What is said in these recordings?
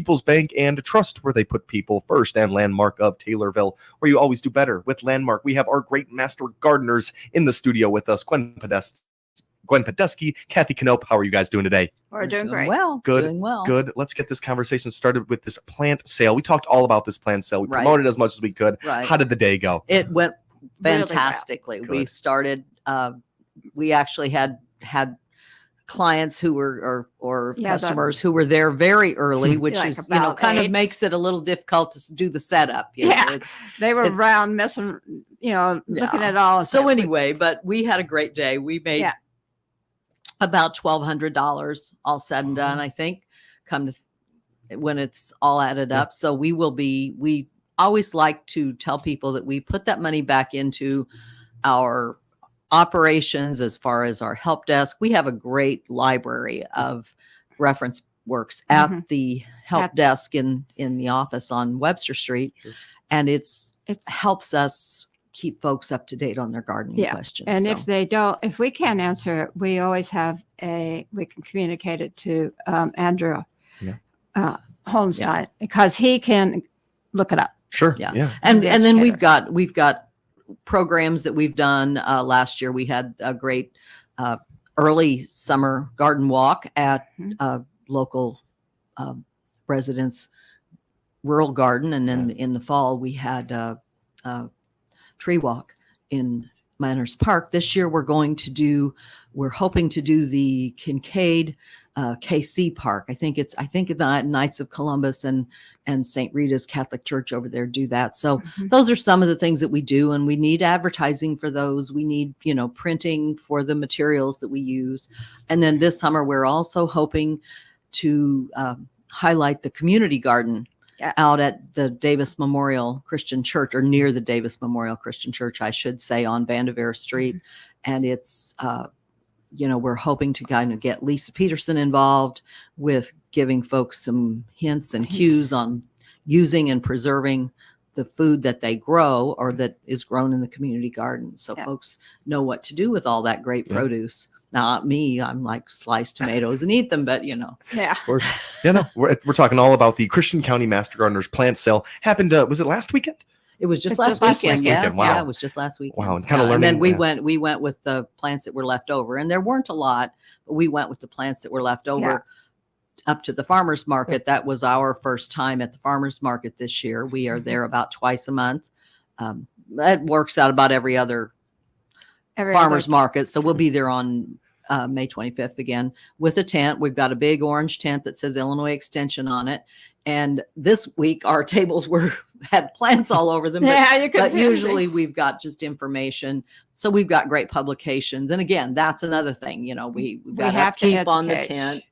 People's Bank and Trust, where they put people first, and Landmark of Taylorville, where you always do better with Landmark. We have our great master gardeners in the studio with us, Gwen Podesky, Kathy Knope. How are you guys doing today? We're doing great. Well, Good. doing well. Good. Let's get this conversation started with this plant sale. We talked all about this plant sale. We promoted as much as we could. Right. How did the day go? It went Really fantastically. well. We Good. started. We actually had clients who were or customers who were there very early, which Like is about kind 8. of makes it a little difficult to do the setup. You know, Yeah. They were it's- around messing, looking at all. So anyway, but we had a great day. We made about $1,200 all said and done, I think, when it's all added up. So we always like to tell people that we put that money back into our operations as far as our help desk. We have a great library of reference works at the help desk in the office on Webster Street. Sure. And it helps us keep folks up to date on their gardening questions. And if we can't answer it, we always have we can communicate it to Andrew Holstein because he can look it up. Sure. Yeah. And then we've got programs that we've done. Last year we had a great early summer garden walk at local residents' rural garden, and then in the fall we had a tree walk in Manners Park. This year we're hoping to do the Kincaid KC Park. I think the Knights of Columbus and St. Rita's Catholic Church over there do that. So those are some of the things that we do, and we need advertising for those. We need, printing for the materials that we use. And then this summer, we're also hoping to highlight the community garden out at the Davis Memorial Christian Church, or near the Davis Memorial Christian Church, I should say, on Vanderveer Street. And it's, we're hoping to kind of get Lisa Peterson involved with giving folks some hints and cues on using and preserving the food that they grow or that is grown in the community garden. So folks know what to do with all that great produce. Not me. I'm like slice tomatoes and eat them, but Yeah. Of course. We're talking all about the Christian County Master Gardeners plant sale. Happened, was it last weekend? It was just last weekend. Yes. Wow. Yeah, it was just last weekend. Wow. And kind of learning. And then we went with the plants that were left over, and there weren't a lot, but we went with the plants that were left over up to the farmer's market. That was our first time at the farmer's market this year. We are there about twice a month. It works out about every other farmer's market. So we'll be there on May 25th again with a tent. We've got a big orange tent that says Illinois Extension on it. And this week our tables had plants all over them. But usually we've got just information. So we've got great publications. And again, that's another thing, we've got to keep on the tent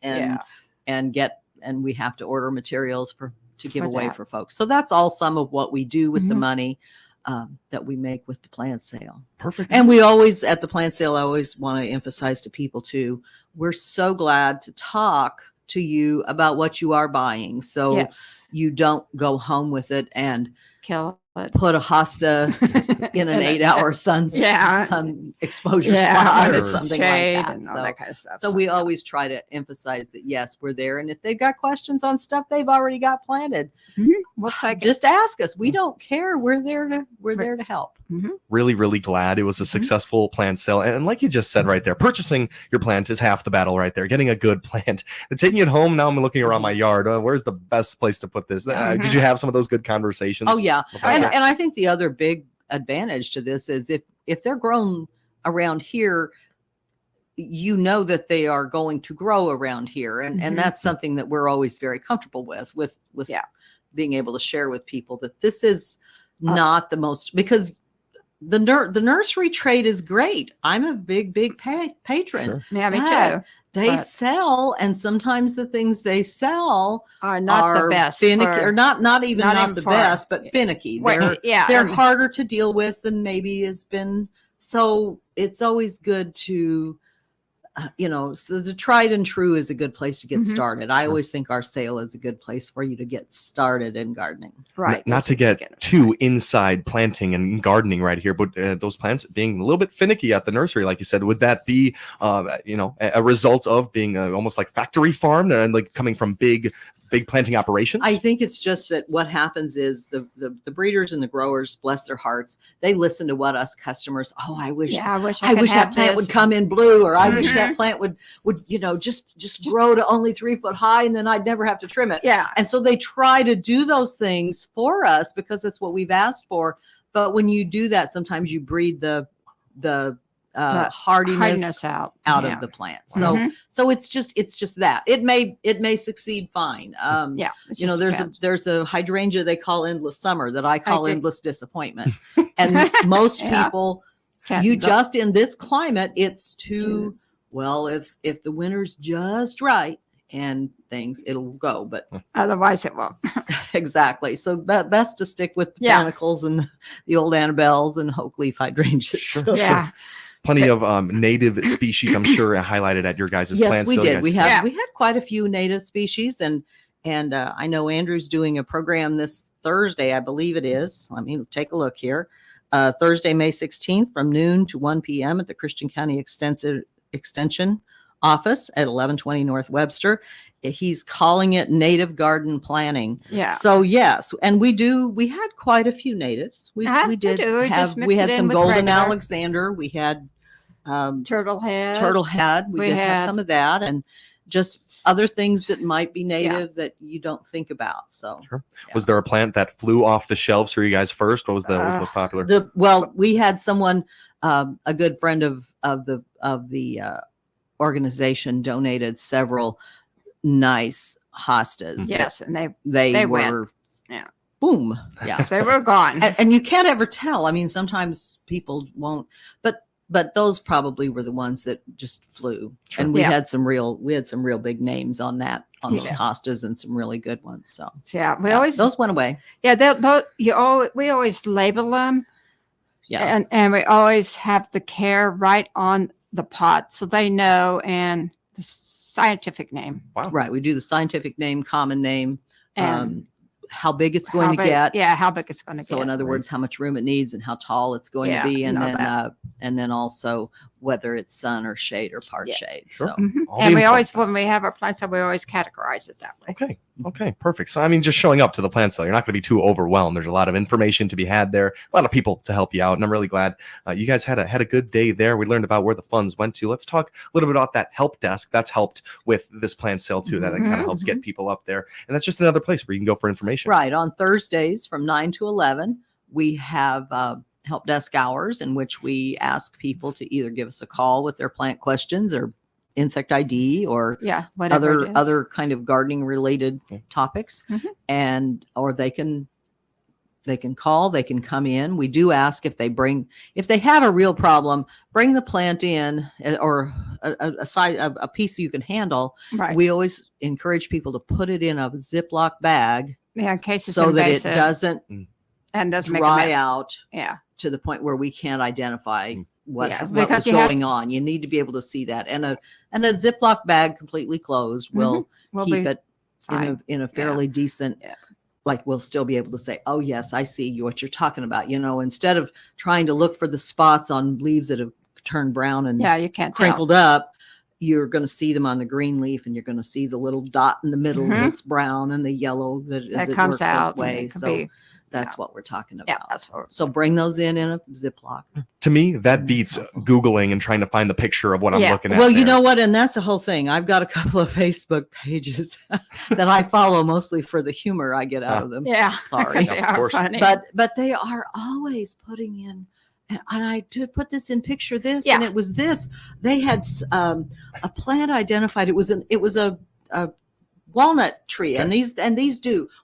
and we have to order materials to give away for folks. So that's all some of what we do with the money that we make with the plant sale. Perfect. And we always, at the plant sale, I always want to emphasize to people too, we're so glad to talk to you about what you are buying. So you don't go home with it and kill it. Put a hosta in an 8-hour sun exposure spot or something like that. And all that kind of stuff. So we always try to emphasize that, yes, we're there. And if they've got questions on stuff they've already got planted, we'll just ask us. We don't care. We're there to help. Really, really glad it was a successful plant sale. And like you just said right there, purchasing your plant is half the battle right there. Getting a good plant and taking it home. Now I'm looking around my yard. Where's the best place to put this? Did you have some of those good conversations? Oh, yeah. And I think the other big advantage to this is if they're grown around here, you know that they are going to grow around here. And that's something that we're always very comfortable with being able to share with people that this is not the most, because the nursery trade is great. I'm a big patron. Sure. Yeah, me too. They sell, and sometimes the things they sell are not the best, finicky, or not the best, but finicky. They're harder to deal with than maybe has been. So it's always good to, so the tried and true is a good place to get started. I always think our sale is a good place for you to get started in gardening. Right. Not to get too inside planting and gardening right here, but those plants being a little bit finicky at the nursery, like you said, would that be, a result of being almost like factory farmed and like coming from big big planting operations? I think it's just that what happens is the breeders and the growers, bless their hearts, they listen to what us customers. Oh, I wish I wish that plant would come in blue, or I wish Mhm. that plant would just grow to only 3 foot high, and then I'd never have to trim it. Yeah. And so they try to do those things for us because that's what we've asked for. But when you do that, sometimes you breed the hardiness out out Yeah. of the plant. So Mhm. so it's just that it may succeed fine. Yeah. it You know, just there's a hydrangea they call endless summer that I call do. endless disappointment. And most Yeah. people, Can't you go- just in this climate, it's too well. If the winter's just right and things, it'll go. But otherwise it won't. exactly. So best to stick with the Yeah. panicles and the old Annabelles and Hoke leaf hydrangeas. Sure. So- Yeah. Plenty of native species, I'm sure, highlighted at your guys' Yes, plant we sale. did. You We guys- had we had quite a few native species, and I know Andrew's doing a program this Thursday, I believe it is. Let me take a look here. Thursday, May 16th, from noon to 1 p.m. at the Christian County Extension Office at 1120 North Webster. He's calling it Native Garden Planning. Yeah. So yes, and we had quite a few natives. We We did do. We have just mix we it had in some with golden regular. Alexander. We had Turtle head. turtle head. We We did have had- some of that, and just other things that might be native that you don't think about. So Sure. Was there a plant that flew off the shelves for you guys first? What was the most popular? we had someone, a good friend of the organization, donated several nice hostas. Yes, and They they were, went. Yeah. boom, yeah. they were gone. And you can't ever tell. I mean, sometimes people won't, but those probably were the ones that just flew. Sure. And we Yeah. had some real big names on those Yeah. hostas and some really good ones. So Yeah, we yeah, always those went away. Yeah, we always label them. Yeah. And we always have the care right on the pot so they know, and the scientific name. Wow. Right. We do the scientific name, common name, And how big it's going how to big- get. Yeah, how big it's going to So get. in other words, how much room it needs and how tall it's going Yeah, to be, and and all then also whether it's sun or shade or part Yeah. shade. Sure. So Mhm. All the And we info. always, when we have our plant sale, we always categorize it that way. Okay. Okay. Perfect. So, I mean, just showing up to the plant sale, you're not going to be too overwhelmed. There's a lot of information to be had there, a lot of people to help you out. And I'm really glad you guys had a good day there. We learned about where the funds went to. Let's talk a little bit about that help desk. That's helped with this plant sale too. That kind of helps get people up there. And that's just another place where you can go for information. right, on Thursdays from 9 to 11, we have help desk hours in which we ask people to either give us a call with their plant questions or insect ID or Yeah, whatever it is. other kind of gardening related Okay. topics. Mhm. Or they can call, they can come in. We do ask if they have a real problem, bring the plant in, or a piece you can handle. Right. We always encourage people to put it in a Ziploc bag Yeah, in case it's so that it invasive doesn't and doesn't make a dry mess. out Yeah. to the point where we can't identify what Yeah, was because you have- going on. You need to be able to see that. And a Ziploc bag completely closed will We'll keep be it fine. in a fairly decent, Yeah. like we'll still be able to say, oh yes, I see what you're talking about. Instead of trying to look for the spots on leaves that have turned brown and Yeah, you can't tell. crinkled up, you're going to see them on the green leaf, and you're going to see the little dot in the middle Mhm. that's brown and the yellow that That it comes works that out. and way. it could So be- that's what we're talking about. yeah, that's what. So bring those in a Ziploc. To me, that that's beats helpful. Googling and trying to find the picture of what I'm Yeah. looking at. Well, you there. know what? And that's the whole thing. I've got a couple of Facebook pages that I follow mostly for the humor I get out of them. Yeah. Sorry. because they Yeah, of are course. funny. But they are always putting in, and I did put this in picture this, and Yeah. it was this. They had a plant identified. It was a walnut tree, and these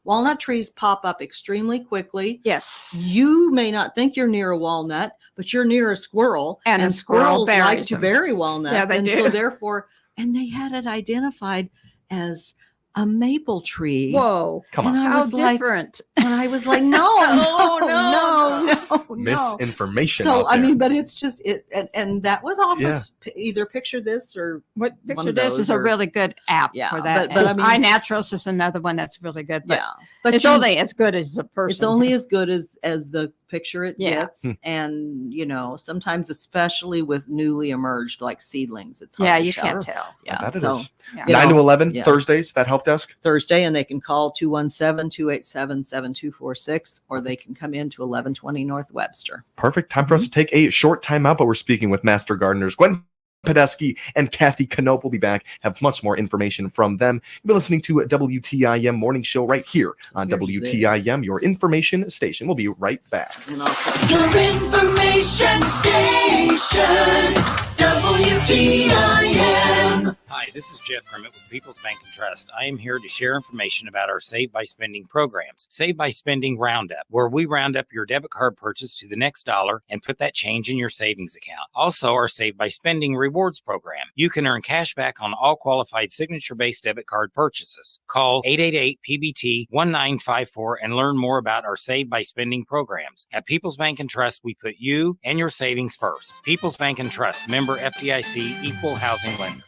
walnut trees pop up extremely quickly. yes. You may not think you're near a walnut, but you're near a squirrel, And a squirrel squirrels like buries to them. bury walnuts, Yeah, they and do. so therefore, and they had it identified as a maple tree. Whoa. Come and on. I How was like, different. and I was like, no, Oh, no. Misinformation. So out I there. mean, but it's just it, and that was off Yeah. of either picture this or What One picture of this those is a are- really good app Yeah, for that. but I And mean, it's- iNaturalist is another one that's really good. But yeah, but it's only as good as the person. it's only as good as the picture it Yeah. gets. And, sometimes, especially with newly emerged like seedlings, it's hard Yeah, to you tell. can't tell. Yeah. That it So is. Yeah. 9 to 11 yeah. Thursdays, that help desk. Thursday, and they can call 217-287-7246, or they can come in to 1120 North Webster. Perfect time for us to take a short time out, but we're speaking with Master Gardeners Gwen Podesky and Kathy Knope. Will be back, have much more information from them. You've been listening to WTIM Morning Show right here on WTIM, your information station. We'll be right back. Your information station, WTIM. Hi, this is Jeff Grimmett with People's Bank and Trust. I am here to share information about our Save by Spending programs. Save by Spending Roundup, where we round up your debit card purchase to the next dollar and put that change in your savings account. Also, our Save by Spending Rewards program. You can earn cash back on all qualified signature-based debit card purchases. Call 888-PBT-1954 and learn more about our Save by Spending programs. At People's Bank and Trust, we put you and your savings first. People's Bank and Trust, member FDIC, equal housing lender.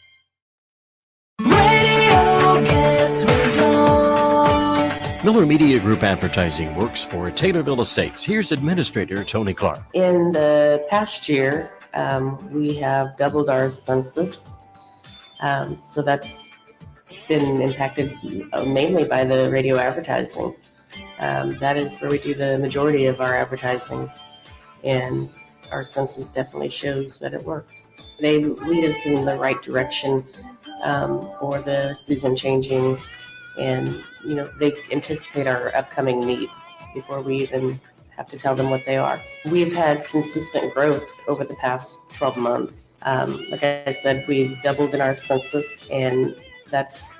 Radio gets results. Miller Media Group Advertising works for Taylorville Estates. Here's Administrator Tony Clark. In the past year, we have doubled our census. So that's been impacted mainly by the radio advertising. That is where we do the majority of our advertising. And our census definitely shows that it works. They lead us in the right direction for the season changing, and they anticipate our upcoming needs before we even have to tell them what they are. We've had consistent growth over the past 12 months. Like I said, we've doubled in our census, and that's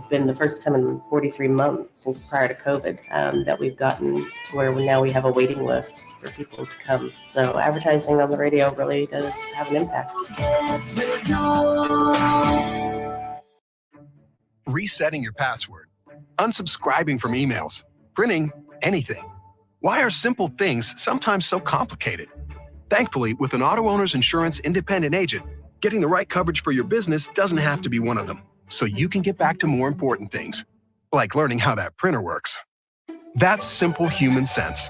been the first time in 43 months since prior to COVID that we've gotten to where now we have a waiting list for people to come. So advertising on the radio really does have an impact. Gets results. Resetting your password, unsubscribing from emails, printing anything. Why are simple things sometimes so complicated? Thankfully, with an auto owner's insurance independent agent, getting the right coverage for your business doesn't have to be one of them, so you can get back to more important things, like learning how that printer works. That's simple human sense.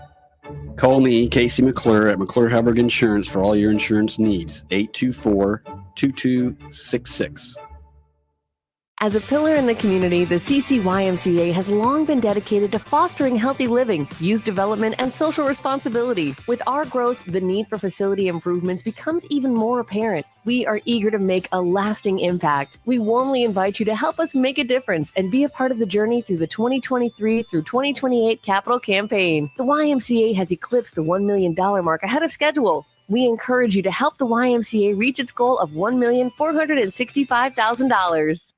Call me, Casey McClure, at McClure Helberg Insurance for all your insurance needs. 824-2266. As a pillar in the community, the CCYMCA has long been dedicated to fostering healthy living, youth development, and social responsibility. With our growth, the need for facility improvements becomes even more apparent. We are eager to make a lasting impact. We warmly invite you to help us make a difference and be a part of the journey through the 2023 through 2028 capital campaign. The YMCA has eclipsed the $1 million mark ahead of schedule. We encourage you to help the YMCA reach its goal of $1,465,000.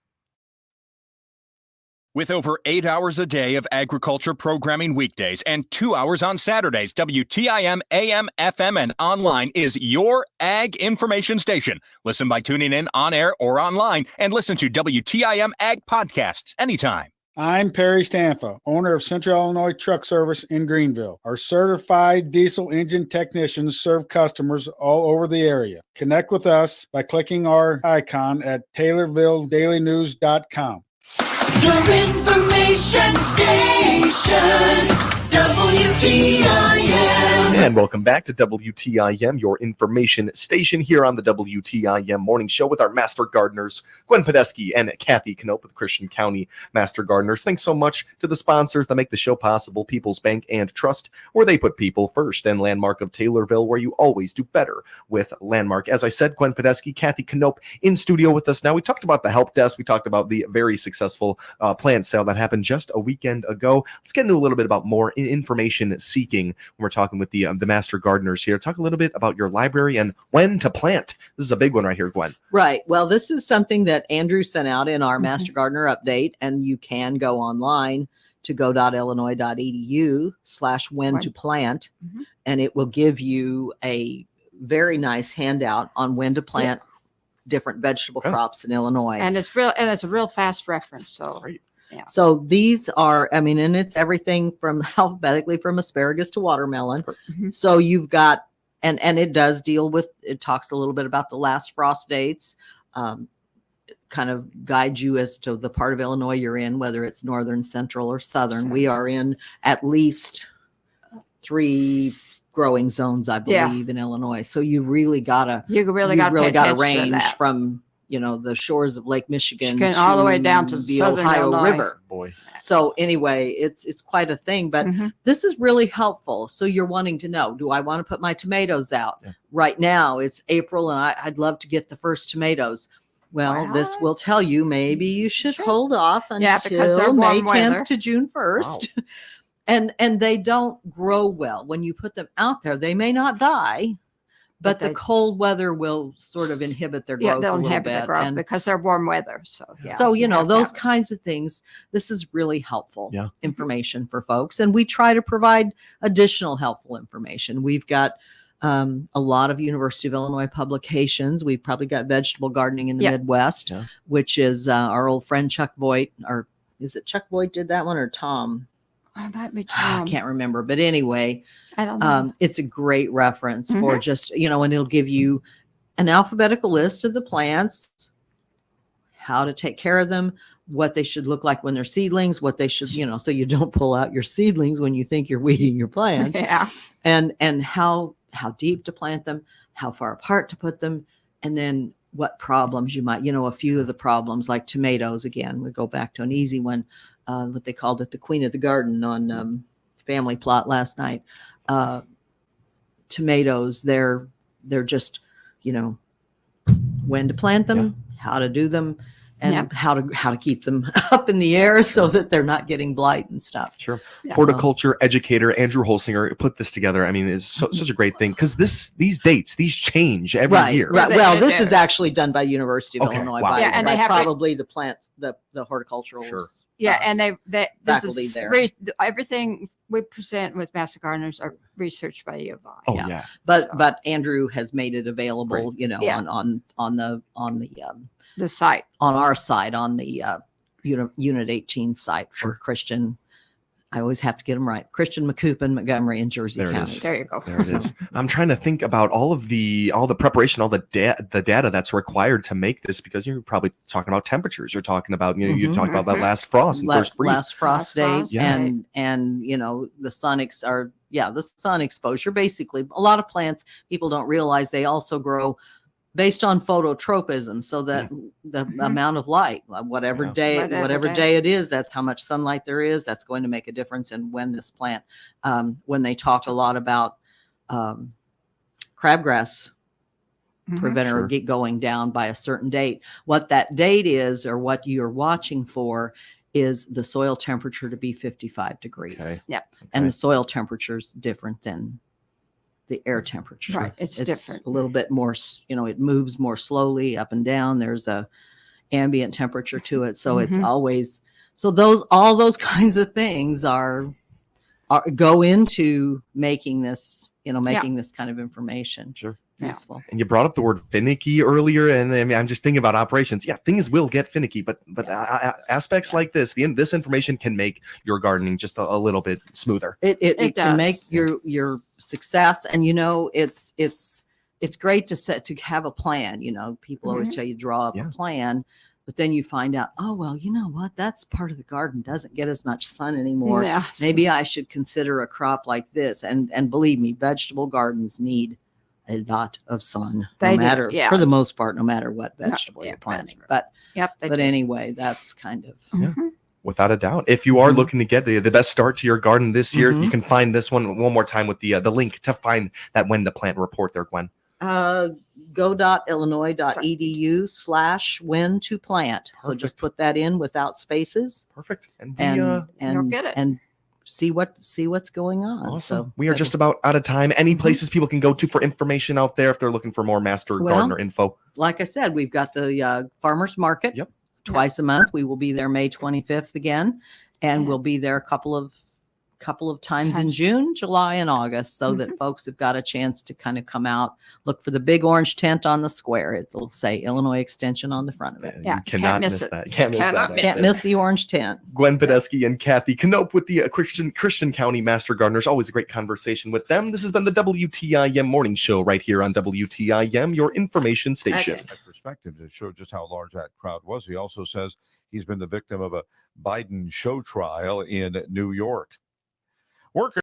With over 8 hours a day of agriculture programming weekdays and 2 hours on Saturdays, WTIM AM, FM, and online is your ag information station. Listen by tuning in on air or online, and listen to WTIM Ag podcasts anytime. I'm Perry Stanfa, owner of Central Illinois Truck Service in Greenville. Our certified diesel engine technicians serve customers all over the area. Connect with us by clicking our icon at TaylorvilleDailyNews.com. Your information station, WTIM. And welcome back to WTIM, your information station, here on the WTIM Morning Show with our Master Gardeners, Gwen Podesky and Kathy Knope with Christian County Master Gardeners. Thanks so much to the sponsors that make the show possible: People's Bank and Trust, where they put people first, and Landmark of Taylorville, where you always do better with Landmark. As I said, Gwen Podesky, Kathy Knope in studio with us now. We talked about the help desk. We talked about the very successful plant sale that happened just a weekend ago. Let's get into a little bit about more information seeking when we're talking with the Master Gardeners here. Talk a little bit about your library and when to plant. This is a big one right here, Gwen. Right. Well, this is something that Andrew sent out in our Master Gardener update, and you can go online to go.illinois.edu/when to plant, and it will give you a very nice handout on when to plant different vegetable crops in Illinois. And it's a real fast reference. So Great. Yeah. So these are, and it's everything from alphabetically from asparagus to watermelon. So you've got, and it does deal with, it talks a little bit about the last frost dates, kind of guides you as to the part of Illinois you're in, whether it's northern, central, or southern. We are in at least 3 growing zones, I Yeah. believe, in Illinois. So you really gotta You really got to range from, you know, the shores of Lake Michigan all the way down to the southern Ohio Illinois. River. Boy. So anyway, it's quite a thing, but this is really helpful. So you're wanting to know, do I want to put my tomatoes out? Yeah. Right now it's April and I'd love to get the first tomatoes. Well, this will tell you maybe you should hold off because they're until May warm 10th weather. to June 1st. Wow. And they don't grow well. When you put them out there, they may not die, but the cold weather will sort of inhibit their growth they'll a little inhibit bit. their growth And because they're warm weather. So, so, you know, have to those have it. kinds of things, this is really helpful Yeah. information for folks. And we try to provide additional helpful information. We've got a lot of University of Illinois publications. We've probably got Vegetable Gardening in the Midwest, which is our old friend Chuck Voigt, or is it Chuck Voigt did that one or Tom? It might be I Tom. can't remember. But anyway, I don't know. it's a great reference for just, you know, and it'll give you an alphabetical list of the plants, how to take care of them, what they should look like when they're seedlings, what they should, you know, so you don't pull out your seedlings when you think you're weeding your plants. Yeah. And how deep to plant them, how far apart to put them, and then what problems you might, you know, a few of the problems like tomatoes. Again, we go back to an easy one, what they called it, the queen of the garden on Family Plot last night. Tomatoes, they're just, you know, when to plant them, how to do them, and how to keep them up in the air so that they're not getting blight and stuff. Sure. Horticulture educator Andrew Holsinger put this together. I mean, it's such a great thing because these dates change every year. Right. Well, this is actually done by University of Illinois. Wow. By, and by they have probably the plants, the horticultural. Sure. And this faculty is there. Everything we present with Master Gardeners are researched by U of I. Oh yeah. But Andrew has made it available, Great. you know, on the site, on our site, on the Unit 18 site for Christian. I always have to get them right. Christian, Macoupin, Montgomery, and Jersey counties. There you go. There it is. I'm trying to think about all the preparation, all the data that's required to make this, because you're probably talking about temperatures. You're talking about, you know, you talked about that last frost and first freeze. Last frost date, Yeah. and you know, the sun exposure. Basically, a lot of plants, people don't realize they also grow based on phototropism, so that the amount of light, whatever day it is, that's how much sunlight there is. That's going to make a difference in when this plant, when they talk a lot about crabgrass preventer going down by a certain date. What that date is, or what you're watching for, is the soil temperature to be 55 degrees. Okay. Yep. And the soil temperature is different than the air temperature. Right. It's different. A little bit more, you know, it moves more slowly up and down. There's a ambient temperature to it. So it's always, so all those kinds of things go into making this, you know, making this kind of information useful. And you brought up the word finicky earlier, and I mean, I'm just thinking about operations. Yeah, things will get finicky, but aspects like this, this information can make your gardening just a little bit smoother. It can make your success, and you know, it's great to have a plan. You know, people always tell you draw up a plan, but then you find out, oh well, you know what? That's part of the garden doesn't get as much sun anymore. Yeah. Maybe I should consider a crop like this. And believe me, vegetable gardens need a lot of sun, for the most part, no matter what vegetable you're planting. But anyway, that's kind of without a doubt. If you are looking to get the best start to your garden this year, you can find this one more time with the link to find that when to plant report there, Gwen. go.illinois.edu/when to plant. So just put that in without spaces. Perfect. And you'll get it. And see what's going on. Awesome. So we are just about out of time. Any places people can go to for information out there if they're looking for more Master Gardener info? Like I said, we've got the farmers market twice a month. We will be there May 25th again, and we'll be there a couple of times in June, July, and August, so that folks have got a chance to kind of come out, look for the big orange tent on the square. It'll say Illinois Extension on the front of it. You cannot miss that. Can't miss the orange tent. Gwen Podesky and Kathy Knope with the Christian County Master Gardeners. Always a great conversation with them. This has been the WTIM Morning Show right here on WTIM, your information station. Perspective to show just how large that crowd was. He also says he's been the victim of a Biden show trial in New York. Workers